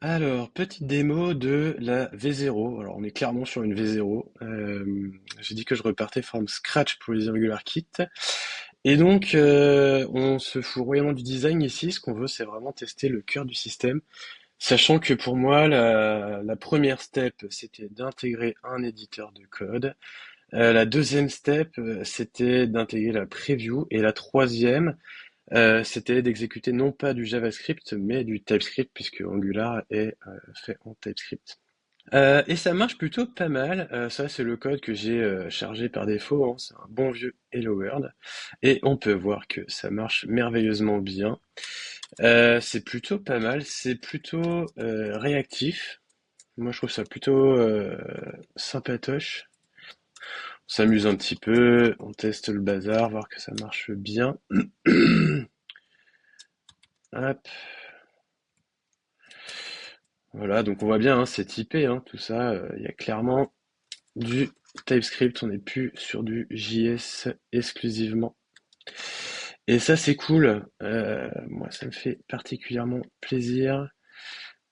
Alors, petite démo de la V0. Alors, on est clairement sur une V0. J'ai dit que je repartais from scratch pour les Irregular Kit. Et donc, on se fout royalement du design ici. Ce qu'on veut, c'est vraiment tester le cœur du système. Sachant que pour moi, la première step, c'était d'intégrer un éditeur de code. La deuxième step, c'était d'intégrer la preview. Et la troisième, c'était d'exécuter non pas du JavaScript, mais du TypeScript, puisque Angular est fait en TypeScript. Et ça marche plutôt pas mal. Ça, c'est le code que j'ai chargé par défaut, hein. C'est un bon vieux Hello World. Et on peut voir que ça marche merveilleusement bien. C'est plutôt pas mal. C'est plutôt réactif. Moi, je trouve ça plutôt sympatoche. On s'amuse un petit peu, on teste le bazar, voir que ça marche bien. Hop. Voilà, donc on voit bien, hein, c'est typé, hein, tout ça. Il y a clairement du TypeScript, on n'est plus sur du JS exclusivement. Et ça, c'est cool. Moi, ça me fait particulièrement plaisir.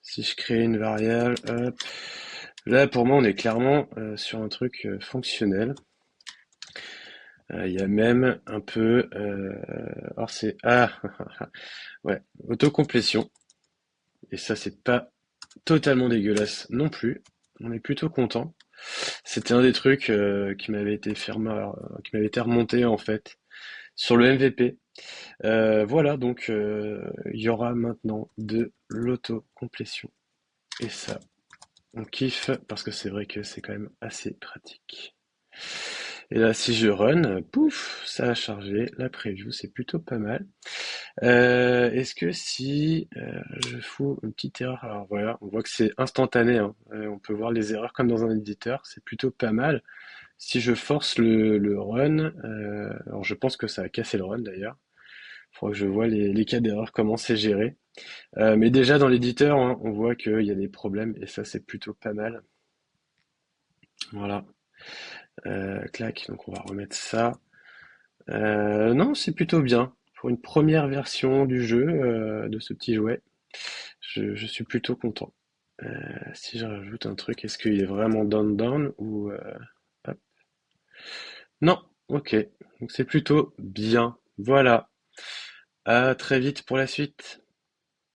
Si je crée une variable, hop. Là, pour moi, on est clairement sur un truc fonctionnel. Il y a même un peu... alors c'est... Ah, ouais, autocomplétion. Et ça, c'est pas totalement dégueulasse non plus. On est plutôt content. C'était un des trucs qui m'avait été remonté en fait sur le MVP. Voilà, donc il y aura maintenant de l'autocomplétion. Et ça, on kiffe parce que c'est vrai que c'est quand même assez pratique. Et là, si je run, pouf, ça a chargé. La preview, c'est plutôt pas mal. Est-ce que si je fous une petite erreur, alors voilà, on voit que c'est instantané, hein. On peut voir les erreurs comme dans un éditeur, c'est plutôt pas mal. Si je force le run, alors je pense que ça a cassé le run d'ailleurs. Il faudra que je vois les cas d'erreur, comment c'est géré. Mais déjà dans l'éditeur, hein, on voit qu'il y a des problèmes et ça c'est plutôt pas mal. Voilà. Clac, donc on va remettre ça. Non, c'est plutôt bien. Pour une première version du jeu, de ce petit jouet, je suis plutôt content. Si je rajoute un truc, est-ce qu'il est vraiment down ou hop. Non, ok. Donc c'est plutôt bien. Voilà. À très vite pour la suite.